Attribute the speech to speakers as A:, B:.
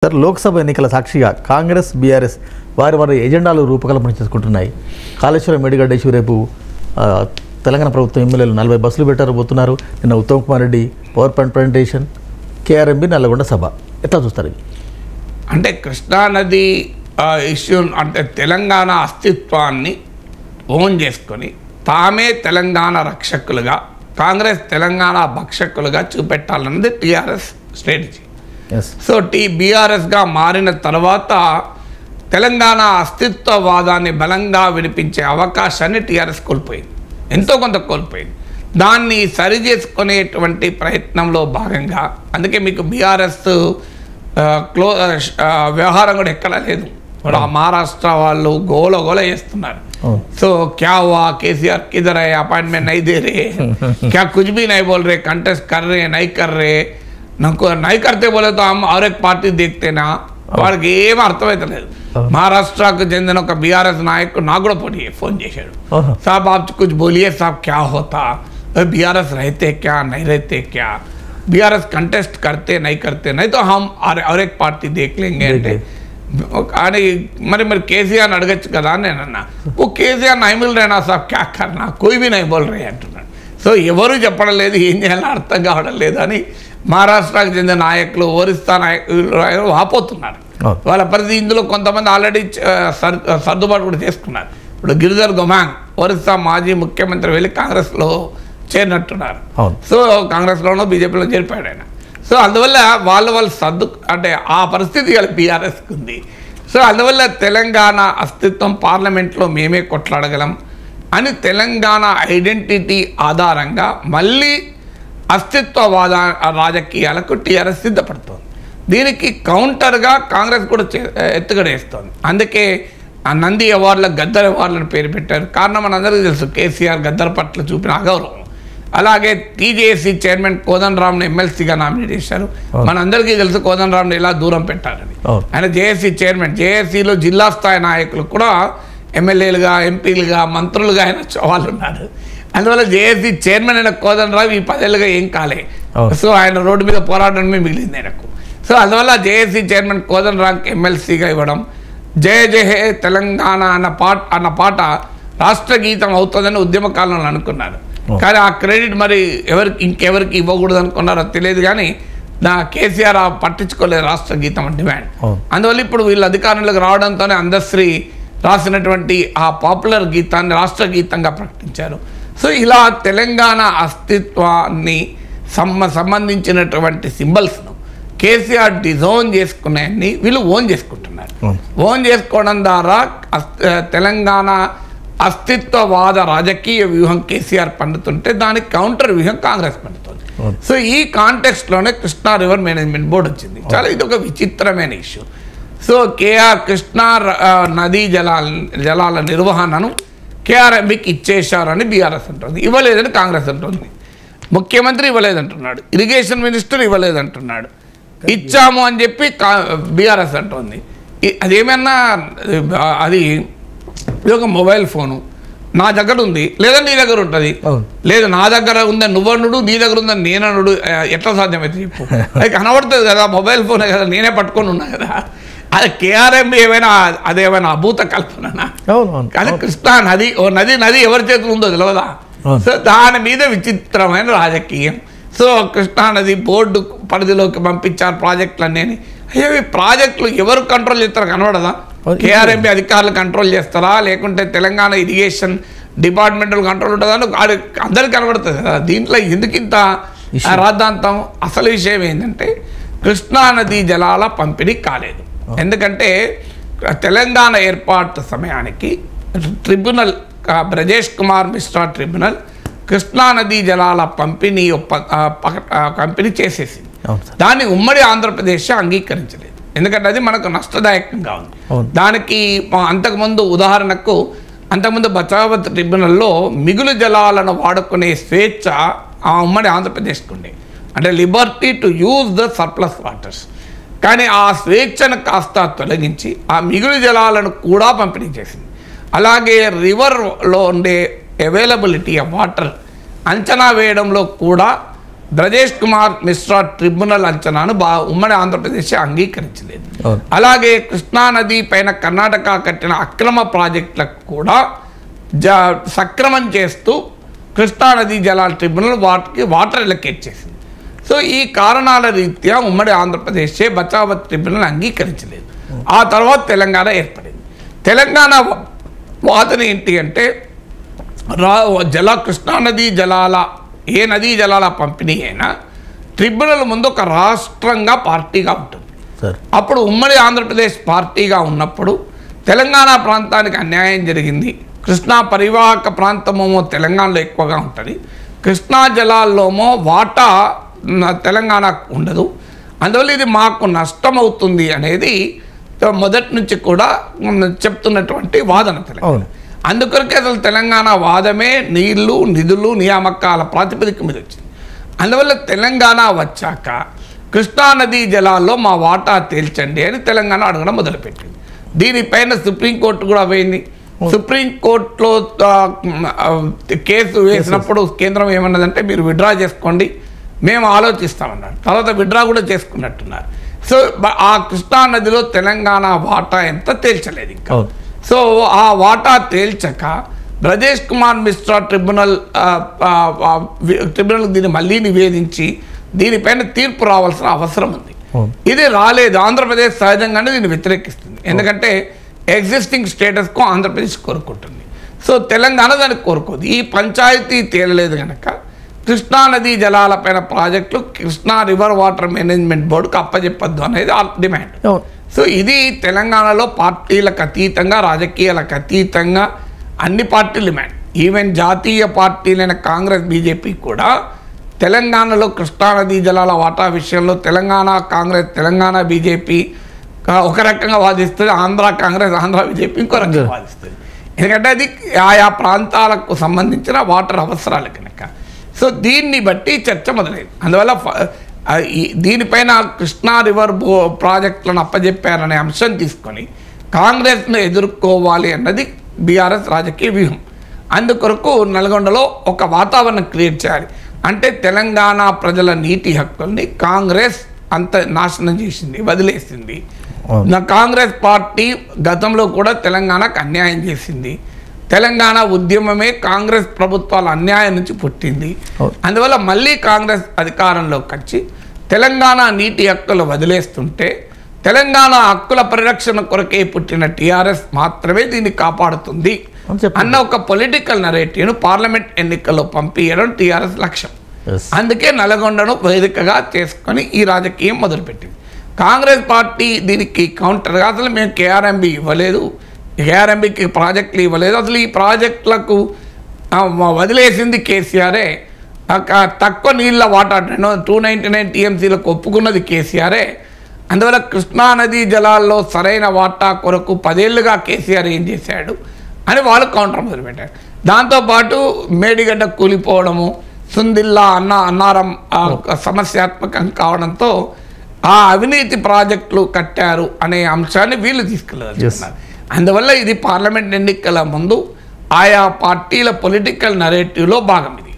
A: Sir, Lok Sabha ఎన్నికల సాక్షిగా Congress BRS వారి ఎజెండాలు రూపకల్పన చేసుకుంటున్నాయి. కాళేశ్వరం మేడిగడ్డ ఇష్యూ రేపు తెలంగాణ ప్రభుత్వం ఎమ్మెల్యేలు 40 బస్సులు పెట్టబోతున్నారు. నిన్న Uttam Kumar Reddy power point presentation, KRMB Nalgonda సభ. ఎట్లా చూస్తారు?
B: అంటే కృష్ణానది ఇష్యూ అంటే తెలంగాణ అస్తిత్వాన్ని ఓన్ చేసుకొని తామే తెలంగాణ రక్షకులుగా, కాంగ్రెస్ తెలంగాణ భక్షకులుగా చూపెట్టాలన్నది టీఆర్ఎస్ స్ట్రాటజీ. సో బీఆర్ఎస్గా మారిన తర్వాత తెలంగాణ అస్తిత్వవాదాన్ని బలంగా వినిపించే అవకాశాన్ని టీఆర్ఎస్ కోల్పోయింది, ఎంతో కొంత కోల్పోయింది. దాన్ని సరిచేసుకునేటువంటి ప్రయత్నంలో భాగంగా అందుకే మీకు బీఆర్ఎస్ వ్యవహారం కూడా ఎక్కడ లేదు. ఇప్పుడు మహారాష్ట్ర వాళ్ళు గోల చేస్తున్నారు. సో क्या हुआ, केसीआर किधर है, अपॉइंटमेंट नहीं दे रहे, क्या कुछ भी नहीं बोल रहे, कंटेस्ट कर रहे नहीं कर रहे, నాకు नहीं करते बोले तो हम और एक पार्टी देखते ना. వాడికి ఏం అర్థమవుతలేదు. మహారాష్ట్రకు చెందిన ఒక బీఆర్ఎస్ నాయకుడు నాకు కూడా ఫోన్ చేశాడు. సాబ్ आप कुछ बोलिए साहब, क्या होता, बीआरएस रहते क्या नहीं रहते, क्या बीआरएस कंटेस्ट करते नहीं तो हम और एक पार्टी देख लेंगे అంటే అని మరి కేసీఆర్ అడగచ్చు కదా అని నేను అన్నా. ఓ కేసీఆర్ नहीं मिल रहे ना साहब, क्या करना, कोई भी नहीं बोल रहे అంటున్నాడు. సో ఎవరు చెప్పడం లేదు, ఏం చేయాలో అర్థం కావడం లేదు అని మహారాష్ట్రకు చెందిన నాయకులు, ఒరిస్సా నాయకులు వాపోతున్నారు. వాళ్ళ పరిస్థితి ఇందులో కొంతమంది ఆల్రెడీ సర్దుబాటు కూడా చేసుకున్నారు. ఇప్పుడు గిరిధర్ గొమాంగ్ ఒరిస్సా మాజీ ముఖ్యమంత్రి వెళ్ళి కాంగ్రెస్లో చేరినట్టున్నారు. సో కాంగ్రెస్లోనో బీజేపీలో చేరిపోయాడు ఆయన. సో అందువల్ల వాళ్ళు అంటే ఆ పరిస్థితి ఇలా బీఆర్ఎస్కి ఉంది. సో అందువల్ల తెలంగాణ అస్తిత్వం పార్లమెంట్లో మేమే కొట్లాడగలం అని తెలంగాణ ఐడెంటిటీ ఆధారంగా మళ్ళీ అస్తిత్వవాద రాజకీయాలకు టీఆర్ఎస్ సిద్ధపడుతోంది. దీనికి కౌంటర్గా కాంగ్రెస్ కూడా ఎత్తుగడేస్తోంది. అందుకే ఆ నంది అవార్డులకు గద్దర్ అవార్డులను పేరు పెట్టారు. కారణం మనందరికీ తెలుసు, కేసీఆర్ గద్దర్ పట్ల చూపిన అగౌరవం. అలాగే టీజేఏసీ చైర్మన్ కోదండరామ్ను ఎమ్మెల్సీగా నామినేట్ చేశారు. మనందరికీ తెలుసు కోదండరామ్ను ఎలా దూరం పెట్టారని. ఆయన జేఏసీ చైర్మన్, జేఏసీలో జిల్లా స్థాయి నాయకులు కూడా ఎమ్మెల్యేలుగా, ఎంపీలుగా, మంత్రులుగా ఆయన వాళ్ళు ఉన్నారు. అందువల్ల జేఏసీ చైర్మన్ అయిన కోదండరామ్ ఈ 10 ఏళ్ళుగా ఏం కాలే. సో ఆయన రోడ్డు మీద పోరాటమే మిగిలింది ఆయనకు. సో అందువల్ల జేఏసీ చైర్మన్ కోదండరామ్కి ఎమ్మెల్సీగా ఇవ్వడం, జయ జయ హే తెలంగాణ అన్న పాట రాష్ట్ర గీతం అవుతుందని ఉద్యమకాలంలో అనుకున్నారు. కానీ ఆ క్రెడిట్ మరి ఇంకెవరికి ఇవ్వకూడదు అనుకున్నారో తెలియదు. కానీ కేసీఆర్ పట్టించుకోలేదు రాష్ట్ర గీతం డిమాండ్. అందువల్ల ఇప్పుడు వీళ్ళు అధికారంలోకి రావడంతోనే అందశ్రీ రాసినటువంటి ఆ పాపులర్ గీతాన్ని రాష్ట్ర గీతంగా ప్రకటించారు. సో ఇలా తెలంగాణ అస్తిత్వాన్ని సంబంధించినటువంటి సింబల్స్ను కేసీఆర్ డిజోన్ చేసుకున్నాయని వీళ్ళు ఓన్ చేసుకుంటున్నారు. ఓన్ చేసుకోవడం ద్వారా తెలంగాణ అస్తిత్వవాద రాజకీయ వ్యూహం కేసీఆర్ పండుతుంటే దానికి కౌంటర్ వ్యూహం కాంగ్రెస్ పండుతుంది. సో ఈ కాంటెక్స్ట్లోనే కృష్ణా రివర్ మేనేజ్మెంట్ బోర్డు వచ్చింది. చాలా ఇది ఒక విచిత్రమైన ఇష్యూ. సో కృష్ణా నదీ జలాల నిర్వహణను కేఆర్ఎంబికి ఇచ్చేశారని బీఆర్ఎస్ అంటుంది, ఇవ్వలేదని కాంగ్రెస్ అంటుంది. ముఖ్యమంత్రి ఇవ్వలేదంటున్నాడు, ఇరిగేషన్ మినిస్టర్ ఇవ్వలేదంటున్నాడు, ఇచ్చాము అని చెప్పి బీఆర్ఎస్ అంటుంది. అదేమన్నా అది ఒక మొబైల్ ఫోను నా దగ్గర ఉంది లేదా నీ దగ్గర ఉంటుంది, లేదు నా దగ్గర ఉందని నువ్వనుడు, నీ దగ్గర ఉందని నేననుడు ఎట్లా సాధ్యమైతే చెప్పు. అది కనబడుతుంది కదా, మొబైల్ ఫోనే కదా, నేనే పట్టుకొని ఉన్నా కదా. అది కేఆర్ఎంబి అదేమైనా అభూత కల్పన. కానీ కృష్ణా నది ఎవరి చేతులు ఉందో తెలియదా. సో దాని మీద విచిత్రమైన రాజకీయం. సో కృష్ణా నది బోర్డు పరిధిలోకి పంపించారు ప్రాజెక్టులన్నీ. అయ్యవి ప్రాజెక్టులు ఎవరు కంట్రోల్ చేస్తారో కనబడదా? కేఆర్ఎంబి అధికారులు కంట్రోల్ చేస్తారా, లేకుంటే తెలంగాణ ఇరిగేషన్ డిపార్ట్మెంటల్ కంట్రోల్ ఉంటుందా? అందరికి కనబడుతుంది కదా. దీంట్లో ఎందుకింత రాద్ధాంతం? అసలు విషయం ఏంటంటే కృష్ణా నదీ జలాల పంపిణీ కాలేదు. ఎందుకంటే తెలంగాణ ఏర్పాటు సమయానికి ట్రిబ్యునల్, బ్రజేష్ కుమార్ మిశ్రా ట్రిబ్యునల్ కృష్ణానదీ జలాల పంపిణీ చేసేసింది. దాన్ని ఉమ్మడి ఆంధ్రప్రదేశ్ అంగీకరించలేదు, ఎందుకంటే అది మనకు నష్టదాయకంగా ఉంది. దానికి అంతకుముందు ఉదాహరణకు బచావత్ ట్రిబ్యునల్లో మిగులు జలాలను వాడుకునే స్వేచ్ఛ ఆ ఉమ్మడి ఆంధ్రప్రదేశ్కి ఉండే, అంటే Liberty to use the surplus waters. కానీ ఆ స్వేచ్ఛను కాస్త తొలగించి ఆ మిగులు జలాలను కూడా పంపిణీ చేసింది. అలాగే రివర్లో ఉండే అవైలబిలిటీ ఆఫ్ వాటర్ అంచనా వేయడంలో కూడా బ్రజేష్ కుమార్ మిశ్రా ట్రిబ్యునల్ అంచనాను ఉమ్మడి ఆంధ్రప్రదేశ్ అంగీకరించలేదు.
A: అవును.
B: అలాగే కృష్ణానది పైన కర్ణాటక కట్టిన అక్రమ ప్రాజెక్టులకు కూడా సక్రమం చేస్తూ కృష్ణానదీ జలాల ట్రిబ్యునల్ వాటర్ ఎలకేట్ చేసింది. సో ఈ కారణాల రీత్యా ఉమ్మడి ఆంధ్రప్రదేశ్ బచావత్ ట్రిబ్యునల్ అంగీకరించలేదు. ఆ తర్వాత తెలంగాణ ఏర్పడింది. తెలంగాణ వాదన ఏంటి అంటే కృష్ణానదీ జలాల ఏ నదీ జలాల పంపిణీ అయినా ట్రిబ్యునల్ ముందు ఒక రాష్ట్రంగా పార్టీగా ఉంటుంది. అప్పుడు ఉమ్మడి ఆంధ్రప్రదేశ్ పార్టీగా ఉన్నప్పుడు తెలంగాణ ప్రాంతానికి అన్యాయం జరిగింది. కృష్ణా పరివాహక ప్రాంతమేమో తెలంగాణలో ఎక్కువగా ఉంటుంది, కృష్ణా జలాల్లోమో వాటా తెలంగాణకు ఉండదు. అందువల్ల ఇది మాకు నష్టం అవుతుంది అనేది మొదటి నుంచి కూడా చెప్తున్నటువంటి వాదన తెలంగాణ. అందుకొరకే అసలు తెలంగాణ వాదమే నీళ్లు నిధులు నియామకాల ప్రాతిపదిక మీద వచ్చింది. అందువల్ల తెలంగాణ వచ్చాక కృష్ణానదీ జలాల్లో మా వాటా తేల్చండి అని తెలంగాణ అడగడం మొదలుపెట్టింది. దీనిపైన సుప్రీంకోర్టు కూడా పోయింది. సుప్రీంకోర్టులో కేసు వేసినప్పుడు కేంద్రం ఏమన్నదంటే మీరు విత్డ్రా చేసుకోండి, మేము ఆలోచిస్తామన్నారు. తర్వాత విత్డ్రా కూడా చేసుకున్నట్టున్నారు. సో ఆ కృష్ణానదిలో తెలంగాణ వాటా ఎంత తేల్చలేదు ఇంకా. సో ఆ వాటా తేల్చక బ్రజేష్ కుమార్ మిశ్రా ట్రిబ్యునల్ దీన్ని మళ్ళీ నివేదించి దీనిపైన తీర్పు రావాల్సిన అవసరం ఉంది. ఇది రాలేదు. ఆంధ్రప్రదేశ్ సహజంగానే దీన్ని వ్యతిరేకిస్తుంది. ఎందుకంటే ఎగ్జిస్టింగ్ స్టేటస్కు ఆంధ్రప్రదేశ్ కోరుకుంటుంది. సో తెలంగాణ దానికి కోరుకోదు. ఈ పంచాయతీ తేలలేదు కనుక కృష్ణానదీ జలాలపైన ప్రాజెక్టులు కృష్ణా రివర్ వాటర్ మేనేజ్మెంట్ బోర్డుకు అప్పచెప్పద్దు అనేది డిమాండ్. సో ఇది తెలంగాణలో పార్టీలకు అతీతంగా రాజకీయాలకు అతీతంగా అన్ని పార్టీల డిమాండ్. ఈవెన్ జాతీయ పార్టీలైన కాంగ్రెస్ బీజేపీ కూడా తెలంగాణలో కృష్ణానదీ జలాల వాటా విషయంలో తెలంగాణ కాంగ్రెస్ తెలంగాణ బీజేపీ ఒక రకంగా వాదిస్తుంది, ఆంధ్ర కాంగ్రెస్ ఆంధ్ర బీజేపీ ఇంకో రకంగా వాదిస్తుంది. ఎందుకంటే అది ఆయా ప్రాంతాలకు సంబంధించిన వాటర్ అవసరాలు కనుక. సో దీన్ని బట్టి చర్చ మొదలైంది. అందువల్ల దీనిపైన కృష్ణా రివర్ ప్రాజెక్టులను అప్పజెప్పారనే అంశం తీసుకొని కాంగ్రెస్ను ఎదుర్కోవాలి అన్నది బీఆర్ఎస్ రాజకీయ వ్యూహం. అందుకొరకు నల్గొండలో ఒక వాతావరణం క్రియేట్ చేయాలి. అంటే తెలంగాణ ప్రజల నీటి హక్కుల్ని కాంగ్రెస్ అంత నాశనం చేసింది, వదిలేసింది. కాంగ్రెస్ పార్టీ గతంలో కూడా తెలంగాణకు అన్యాయం చేసింది. తెలంగాణ ఉద్యమమే కాంగ్రెస్ ప్రభుత్వాల అన్యాయం నుంచి పుట్టింది. అందువల్ల మళ్ళీ కాంగ్రెస్ అధికారంలోకి వచ్చి తెలంగాణ నీటి హక్కులు వదిలేస్తుంటే తెలంగాణ హక్కుల పరిరక్షణ కొరకే పుట్టిన టీఆర్ఎస్ మాత్రమే దీన్ని కాపాడుతుంది అన్న ఒక పొలిటికల్ నరేటివ్ను పార్లమెంట్ ఎన్నికల్లో పంపించడం టీఆర్ఎస్ లక్ష్యం. అందుకే నల్గొండను వేదికగా చేసుకొని ఈ రాజకీయం మొదలుపెట్టింది. కాంగ్రెస్ పార్టీ దీనికి కౌంటర్గా అసలు మేము కేఆర్ఎంబి ఇవ్వలేదు, కేఆర్ఎంబికి ప్రాజెక్టులు ఇవ్వలేదు, అసలు ఈ ప్రాజెక్టులకు వదిలేసింది కేసీఆరే, తక్కువ నీళ్ళ వాటర్ 299 టీఎంసీలకు ఒప్పుకున్నది కేసీఆరే. అందువల్ల కృష్ణానదీ జలాల్లో సరైన వాటా కొరకు 10 ఏళ్లుగా కేసీఆర్ ఏం చేశాడు అని వాళ్ళు కౌంటర్ మొదలుపెట్టారు. దాంతోపాటు మేడిగడ్డ కూలిపోవడము, సుందిల్లా అన్నారం సమస్యాత్మకం కావడంతో ఆ అవినీతి ప్రాజెక్టులు కట్టారు అనే అంశాన్ని వీళ్ళు తీసుకెళ్ళారు. అందువల్ల ఇది పార్లమెంట్ ఎన్నికల ముందు ఆయా పార్టీల పొలిటికల్ నరేటివ్లో భాగం ఇది.